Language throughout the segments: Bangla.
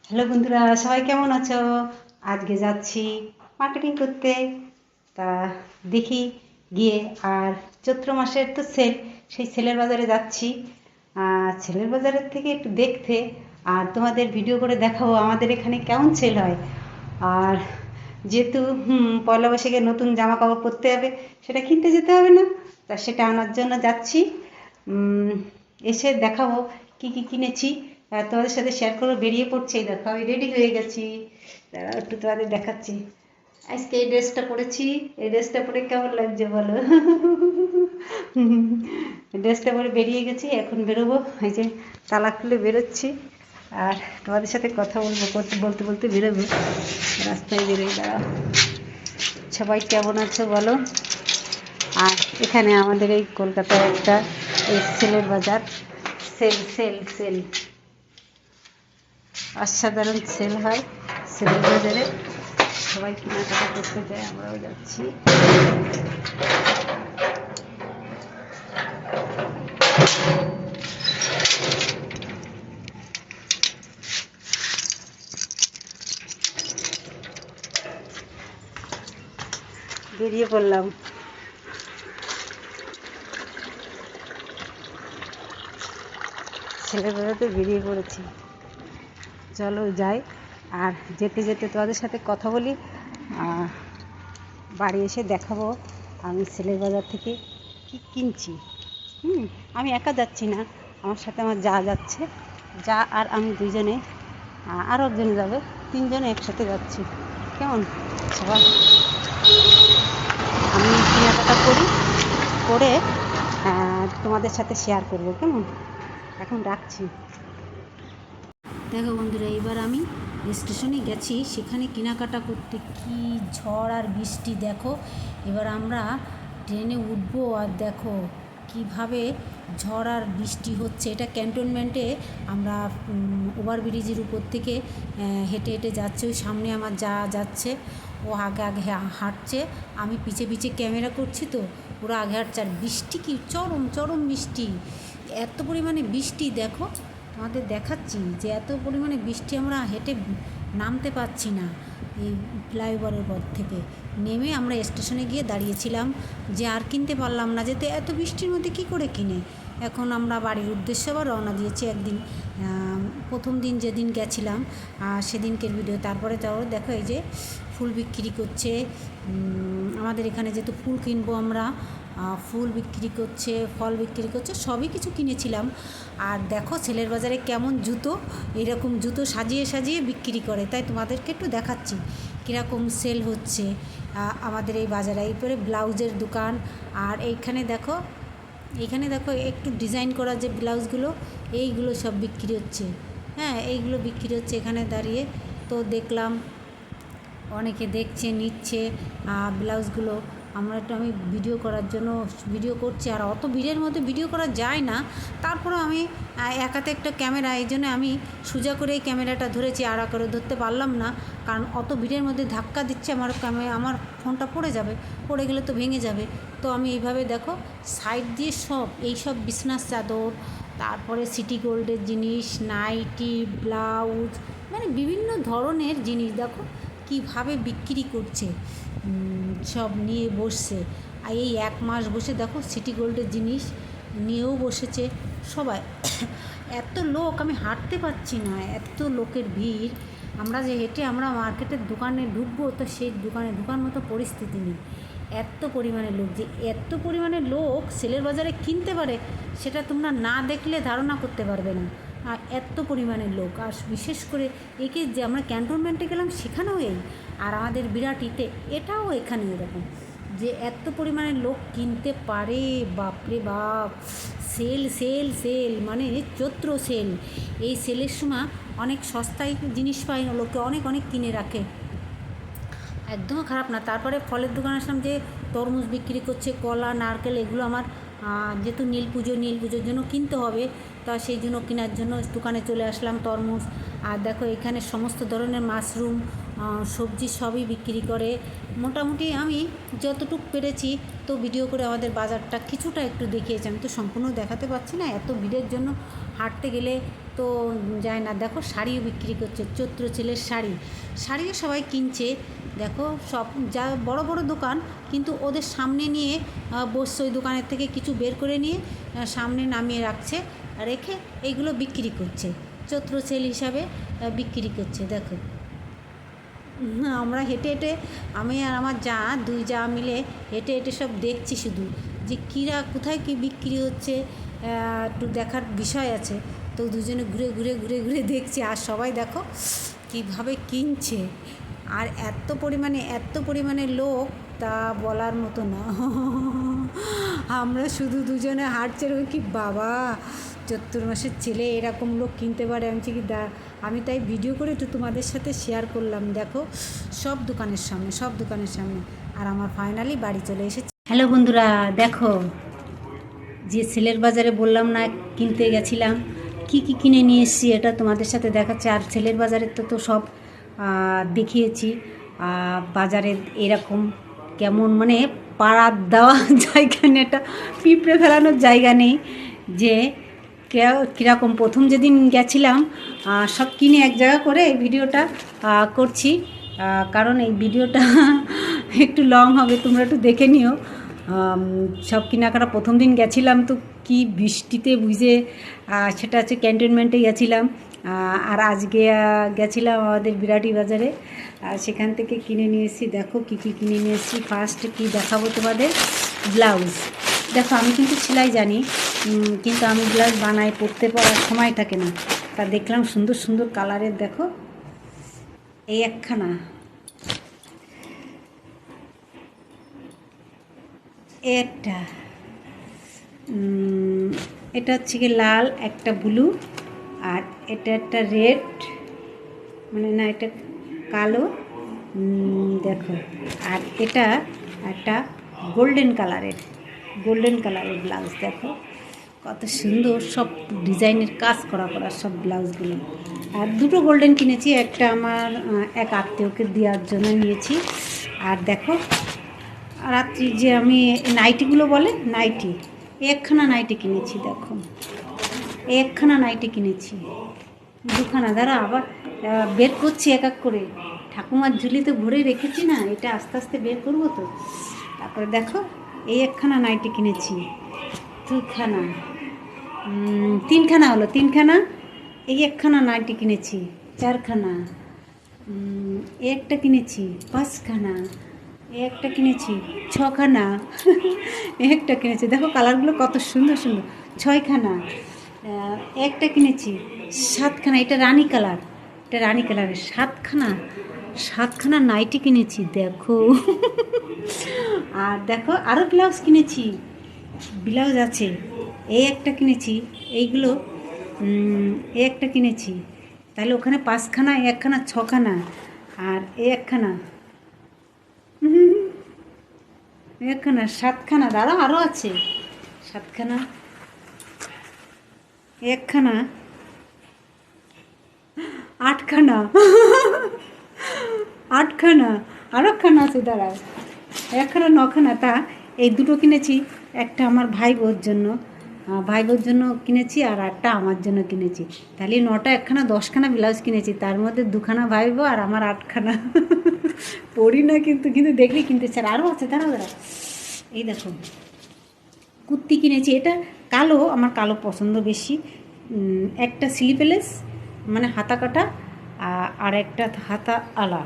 হ্যালো বন্ধুরা, সবাই কেমন আছো? আজকে যাচ্ছি মার্কেটিং করতে। তা দেখি গিয়ে, আর চৈত্র মাসের তো সেল, সেই সেলের বাজারে যাচ্ছি। সেলের বাজারের থেকে একটু দেখতে আর তোমাদের ভিডিও করে দেখাবো আমাদের এখানে কেমন সেল হয়। আর যেহেতু পয়লা বৈশাখে নতুন জামা কাপড় পরতে হবে, সেটা কিনতে যেতে হবে না? তা সেটা আনার জন্য যাচ্ছি। এসে দেখাবো কি কি কিনেছি, তোমাদের সাথে শেয়ার করে বেরিয়ে পড়ছি। এই দেখো আমি রেডি হয়ে গেছি, দাঁড়াও একটু তোমাদের দেখাচ্ছি। আজকে এই ড্রেসটা পরেছি, এই ড্রেসটা পরে কেমন লাগছে বলো? ড্রেসটা পরে বেরিয়ে গেছি, এখন বেরোবো। এই যে তালা খুলে বেরোচ্ছি, আর তোমাদের সাথে কথা বলবো, বলতে বলতে বেরোবো। রাস্তায় বেরোই, দাঁড়াও। সবাই কেমন আছো বলো? আর এখানে আমাদের এই কলকাতায় একটা এই সেলের বাজার, সেল সেল সেল, অসাধারণ সেল হয় সেলের বাজারে। সবাই কেনাকাটা করতে যায়, আমরাও যাচ্ছি। বেরিয়ে পড়লাম। সেলের বাজারে বেরিয়ে পড়েছি, চলো যাই। আর যেতে যেতে তোমাদের সাথে কথা বলি, বাড়ি এসে দেখাবো আমি সেলের বাজার থেকে কি কিনছি। আমি একা যাচ্ছি না, আমার সাথে আমার যা যাচ্ছে, যা আর আমি দুজনে, আরও একজনে যাবে, তিনজনে একসাথে যাচ্ছি। কেমন সবাই? আমি কেনাকাটা করি, করে তোমাদের সাথে শেয়ার করবো। কেমন? এখন রাখছি। দেখো বন্ধুরা, এবার আমি স্টেশনে গেছি, সেখানে কেনাকাটা করতে। কি ঝড় আর বৃষ্টি দেখো। এবার আমরা ট্রেনে উঠবো, আর দেখো কিভাবে ঝড় আর বৃষ্টি হচ্ছে। এটা ক্যান্টনমেন্টে আমরা ওভারব্রিজের উপর থেকে হেঁটে হেঁটে যাচ্ছে। ওই সামনে আমার যা যাচ্ছে, ও আগে আগে হাঁটছে, আমি পিছে পিছে ক্যামেরা করছি, তো ওরা আগে হাঁটছে। আর বৃষ্টি কি চরম চরম বৃষ্টি, এত পরিমাণে বৃষ্টি দেখো। আমাদের দেখাচ্ছি যে এত পরিমাণে বৃষ্টি, আমরা হেঁটে নামতে পারছি না। এই ফ্লাইওভারের পর থেকে নেমে আমরা স্টেশনে গিয়ে দাঁড়িয়েছিলাম, যে আর কিনতে পারলাম না, যেতে এত বৃষ্টির মধ্যে কী করে কিনে। এখন আমরা বাড়ির উদ্দেশ্যে আবার রওনা দিয়েছি। একদিন প্রথম দিন যেদিন গেছিলাম সেদিনকের ভিডিও। তারপরে তাও দেখো এই যে ফুল বিক্রি করছে আমাদের এখানে, যেহেতু ফুল কিনবো আমরা, ফুল বিক্রি করছে, ফল বিক্রি করছে, সবই কিছু কিনেছিলাম। আর দেখো সেলের বাজারে কেমন জুতো, এরকম জুতো সাজিয়ে সাজিয়ে বিক্রি করে, তাই তোমাদেরকে একটু দেখাচ্ছি কীরকম সেল হচ্ছে আমাদের এই বাজারে। এরপরে ব্লাউজের দোকান, আর এইখানে দেখো একটু ডিজাইন করা যে ব্লাউজগুলো, এইগুলো সব বিক্রি হচ্ছে। হ্যাঁ, এইগুলো বিক্রি হচ্ছে এখানে দাঁড়িয়ে। তো দেখলাম অনেকে দেখছে, নিচ্ছে ব্লাউজগুলো। আমি ভিডিও করার জন্য ভিডিও করছি, আর অত ভিড়ের মধ্যে ভিডিও করা যায় না। তারপরে আমি একাতে একটা ক্যামেরা, এই জন্য আমি সোজা করে এই ক্যামেরাটা ধরেছি, আড়া করে ধরতে পারলাম না, কারণ অত ভিড়ের মধ্যে ধাক্কা দিচ্ছে আমার ফোনটা পড়ে যাবে, পড়ে গেলে তো ভেঙে যাবে। তো আমি এইভাবে দেখো সাইড দিয়ে এইসব বিছনার চাদর, তারপরে সিটি গোল্ডের জিনিস, নাইটি, ব্লাউজ, মানে বিভিন্ন ধরনের জিনিস দেখো কীভাবে বিক্রি করছে, সব নিয়ে বসছে। আর এই এক মাস বসে দেখো সিটি গোল্ডের জিনিস নিয়েও বসেছে সবাই। এত লোক, আমি হাঁটতে পারছি না, এত লোকের ভিড়। আমরা মার্কেটের দোকানে ঢুকবো, তো সেই দোকানে ঢোকার মতো পরিস্থিতি নেই, এত পরিমাণে লোক। যে এত পরিমাণে লোক সেলের বাজারে কিনতে পারে, সেটা তোমরা না দেখলে ধারণা করতে পারবে না। আর এত পরিমাণে লোক, আর বিশেষ করে একে যে আমরা ক্যান্টনমেন্টে গেলাম সেখানেও এই, আর আমাদের বিরাটিতে এটাও এখানে এরকম, যে এত পরিমাণে লোক কিনতে পারে। বাপরে বাপ, সেল সেল সেল, মানে চৈত্র সেল। এই সেলের সময় অনেক সস্তায় জিনিস পায়, লোকে অনেক অনেক কিনে রাখে, একদম খারাপ না। তারপরে ফলের দোকানে আসলাম, যে তরমুজ বিক্রি করছে, কলা, নারকেল, এগুলো আমার যেহেতু নীল পুজোর জন্য কিনতে হবে, তা সেই জন্য কেনার জন্য দোকানে চলে আসলাম। তরমুজ, আর দেখো এখানে সমস্ত ধরনের মাশরুম, সবজি সবই বিক্রি করে। মোটামুটি আমি যতটুকু পেরেছি তো ভিডিও করে আমাদের বাজারটা কিছুটা একটু দেখিয়েছি। আমি তো সম্পূর্ণ দেখাতে পারছি না, এত ভিড়ের জন্য হাঁটতে গেলে তো যায় না। দেখো শাড়িও বিক্রি করছে, চৈত্র ছেলের শাড়ি, শাড়িও সবাই কিনছে। দেখো সব যা বড় বড় দোকান, কিন্তু ওদের সামনে নিয়ে বসছে, ওই দোকানের থেকে কিছু বের করে নিয়ে সামনে নামিয়ে রাখছে, রেখে এইগুলো বিক্রি করছে, চৈত্র সেল হিসাবে বিক্রি করছে। দেখো আমরা হেঁটে হেঁটে, আমি আর আমার যা, দুই যা মিলে হেঁটে হেঁটে সব দেখছি শুধু, যে কীরা কোথায় কী বিক্রি হচ্ছে, একটু দেখার বিষয় আছে। তো দুজনে ঘুরে ঘুরে ঘুরে ঘুরে দেখছি, আর সবাই দেখো কীভাবে কিনছে, আর এত পরিমাণে লোক, তা বলার মতো না। আমরা শুধু দুজনে হাঁটছে, কি বাবা, চৈত্র মাসের ছেলে এরকম লোক কিনতে পারে, আমি কি আমি তাই ভিডিও করে একটু তোমাদের সাথে শেয়ার করলাম। দেখো সব দোকানের সামনে, আর আমার ফাইনালি বাড়ি চলে এসেছে। হ্যালো বন্ধুরা, দেখো যে সেলের বাজারে বললাম না কিনতে গেছিলাম, কি কি কিনে নিয়ে এসেছি এটা তোমাদের সাথে দেখাচ্ছে। আর সেলের বাজারের তো সব দেখিয়েছি। বাজারে এরকম কেমন, মানে পাড়ার দেওয়া জায়গা নেই, একটা পিঁপড়ে ফেলানোর জায়গা নেই, যে কীরকম প্রথম যেদিন গেছিলাম সব কিনে এক জায়গা করে এই ভিডিওটা করছি, কারণ এই ভিডিওটা একটু লং হবে, তোমরা একটু দেখে নিও। সব কেনাকাটা প্রথম দিন গেছিলাম তো কি বৃষ্টিতে বুঝে, সেটা হচ্ছে ক্যান্টনমেন্টে গেছিলাম, আর আজকে গেছিলাম আমাদের বিরাটি বাজারে, আর সেখান থেকে কিনে নিয়ে এসেছি। দেখো কী কী কিনে নিয়ে এসেছি। ফার্স্ট কী দেখাবো তোমাদের, ব্লাউজ। দেখো আমি কিন্তু সেলাই জানি, কিন্তু আমি ব্লাউজ বানাই, পরতে পরার সময় থাকে না। তা দেখলাম সুন্দর সুন্দর কালারের, দেখো এই একখানা, একটা, এটা হচ্ছে কি লাল, একটা ব্লু, আর এটা একটা রেড, মানে না এটা কালো, দেখো, আর এটা একটা গোল্ডেন কালারের ব্লাউজ। দেখো কত সুন্দর, সব ডিজাইনের কাজ করা সব ব্লাউজগুলো। আর দুটো গোল্ডেন কিনেছি, একটা আমার এক আত্মীয়কে দেওয়ার জন্য নিয়েছি। আর দেখো রাত্রি যে আমি নাইটিগুলো বলে, নাইটি, একখানা নাইটি কিনেছি। দেখো একখানা নাইটি কিনেছি, দুখানা, দাঁড়া আবার বের করছি এক এক করে, ঠাকুমার ঝুলিতে ভরে রেখেছি না, এটা আস্তে আস্তে বের করবো তো। তারপরে দেখো এই একখানা নাইটি কিনেছি, দুখানা, তিনখানা, এই একখানা নাইটি কিনেছি, চারখানা, একটা কিনেছি, পাঁচখানা, একটা কিনেছি, ছখানা, একটা কিনেছি। দেখো কালারগুলো কত সুন্দর সুন্দর, ছয়খানা, একটা কিনেছি, সাতখানা, এটা রানী কালারের, সাতখানা নাইটি কিনেছি। দেখো আর দেখো আরও ব্লাউজ কিনেছি, ব্লাউজ আছে, এই একটা কিনেছি, এইগুলো এই একটা কিনেছি, তাহলে ওখানে পাঁচখানা, একখানা, ছখানা, আর এই একখানা, একখানা, সাতখানা, দাঁড়া আরও আছে, সাতখানা, একখানা, আটখানা, আরও একখানা আছে, দাঁড়াও, একখানা, নখানা। তা এই দুটো কিনেছি, একটা আমার ভাই বোর জন্য কিনেছি, আর একটা আমার জন্য কিনেছি, তাহলে 9টা, একখানা, 10খানা ব্লাউজ কিনেছি, তার মধ্যে 2খানা ভাই বো আর আমার 8খানা। পড়ি না কিন্তু দেখলে কিনতে চাই। আরও আছে, দাঁড়া, এই দেখো কুর্তি কিনেছি, এটা কালো, আমার কালো পছন্দ বেশি। একটা স্লিপলেস, মানে হাতা কাটা, আর একটা হাতা আলা,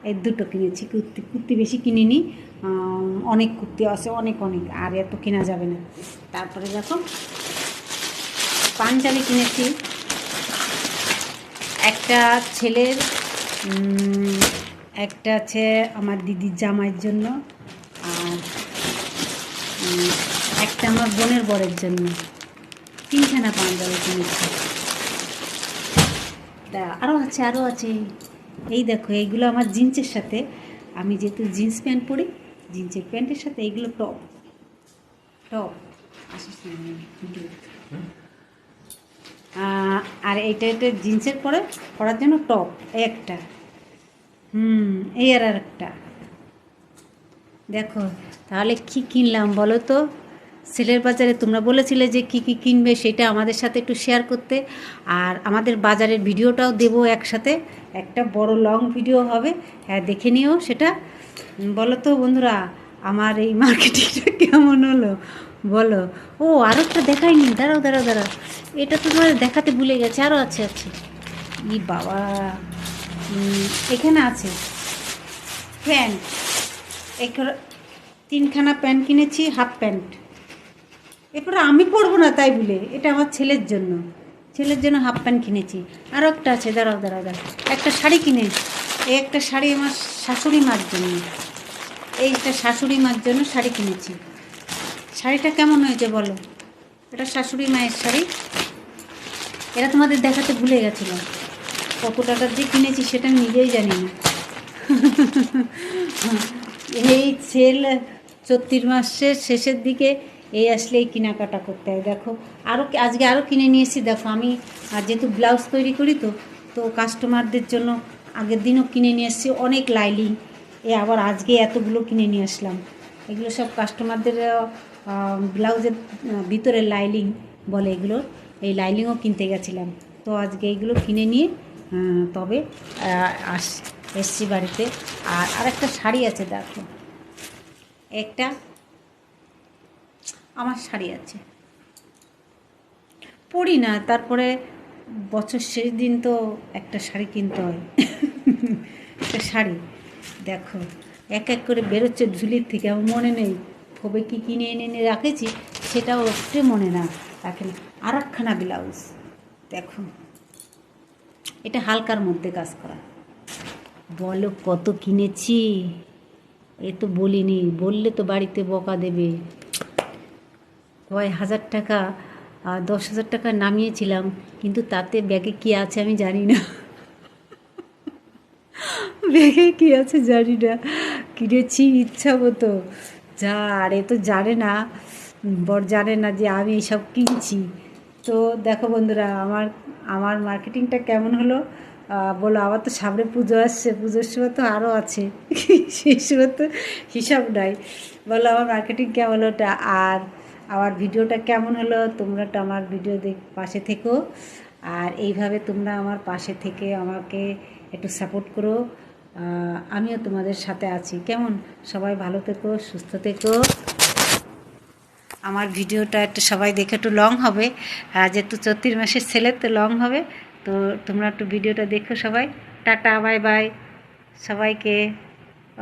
এই দুটো কিনেছি। কুর্তি বেশি কিনিনি, অনেক কুর্তি আছে, অনেক, আর এত কেনা যাবে না। তারপরে দেখো পাঞ্জাবি কিনেছি, একটা ছেলের, একটা আছে আমার দিদির জামাইয়ের জন্য, আর একটা আমার বোনের বরের জন্য, 3খানা পাঞ্জাবি কিনেছি। আরও আছে, এই দেখো এইগুলো আমার জিন্সের সাথে, আমি যেহেতু জিন্স প্যান্ট পরি, জিন্সের প্যান্টের সাথে এইগুলো টপ, আর এটা জিন্সের পরার জন্য টপ, একটা, এই আর একটা। দেখো তাহলে কি কিনলাম বলো তো, সেলের বাজারে তোমরা বলেছিলে যে কি কি কিনবে সেটা আমাদের সাথে একটু শেয়ার করতে, আর আমাদের বাজারের ভিডিওটাও দেবো একসাথে, একটা বড় লং ভিডিও হবে, হ্যাঁ দেখে নিও সেটা। বলো তো বন্ধুরা আমার এই মার্কেটিংটা কেমন হলো বলো। ও আরও একটা দেখাইনি, দাঁড়াও দাঁড়াও দাঁড়াও, এটা তো তোমার দেখাতে ভুলে গেছে, আরও আছে আছে। ই বাবা, এখানে আছে প্যান্ট, তিনখানা প্যান্ট কিনেছি, হাফ প্যান্ট। এরপরে আমি পরবো না তাই বলে, এটা আমার ছেলের জন্য হাফ প্যান্ট কিনেছি। আরও একটা আছে, দাঁড়াও দাঁড়াও দাঁড়াও, একটা শাড়ি কিনে, এই একটা শাড়ি আমার শাশুড়ি মার জন্য, এইটা শাশুড়ি মার জন্য শাড়ি কিনেছি। শাড়িটা কেমন হয়েছে বলো, এটা শাশুড়ি মায়ের শাড়ি, এটা তোমাদের দেখাতে ভুলে গেছিলাম। কত টাকার দিয়ে কিনেছি সেটা নিজেই জানি না। এই সেল 34 মাসের শেষের দিকে এই আসলেই কেনাকাটা করতে হয়। দেখো আজকে আরও কিনে নিয়েছি। দেখো আমি যেহেতু ব্লাউজ তৈরি করি তো কাস্টমারদের জন্য আগের দিনও কিনে নিয়ে এসেছি অনেক লাইলিং, আবার আজকে এতগুলো কিনে নিয়ে আসলাম। এগুলো সব কাস্টমারদের ব্লাউজের ভিতরে লাইলিং বলে এগুলো, এই লাইলিংও কিনতে গেছিলাম। তো আজকে এইগুলো কিনে নিয়ে তবে এসছি বাড়িতে। আর আরেকটা শাড়ি আছে, দেখো একটা আমার শাড়ি আছে, পরি না, তারপরে বছর শেষ দিন তো একটা শাড়ি কিনতে হয়। একটা শাড়ি দেখো এক এক করে বেরোচ্ছে ঝুলির থেকে, আমার মনে নেই কবে কী কিনে এনে রাখেছি সেটাও একটু মনে না রাখে না। আর একখানা ব্লাউজ দেখো, এটা হালকার মধ্যে কাজ করা। বলো কত কিনেছি, এ তো বলিনি, বললে তো বাড়িতে বকা দেবে। কয় হাজার টাকা, 10,000 টাকা নামিয়েছিলাম, কিন্তু তাতে ব্যাগে কী আছে আমি জানি না। ব্যাগে কী আছে জানি না, কিনেছি ইচ্ছা মতো। যা, আর এ তো জানে না, বর জানে না যে আমি এইসব কিনছি। তো দেখো বন্ধুরা আমার মার্কেটিংটা কেমন হলো বলো। আবার তো সামনে পুজো আসছে, পুজোর সময় তো আরও আছে, সেই সময় তো হিসাব নাই। বলো আমার মার্কেটিং কেমন হলো, আর আমার ভিডিওটা কেমন হলো। তোমরা তো আমার ভিডিও পাশে থেকো, আর এইভাবে তোমরা আমার পাশে থেকে আমাকে একটু সাপোর্ট করো। আমিও তোমাদের সাথে আছি, কেমন? সবাই ভালো থেকো, সুস্থ থেকো। আমার ভিডিওটা একটু সবাই দেখে, একটু লং হবে, যেহেতু 34 মাসের ছেলে তো লং হবে। তো তোমরা একটু ভিডিওটা দেখো সবাই। টাটা, বাই বাই, সবাইকে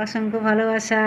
অসংখ্য ভালোবাসা।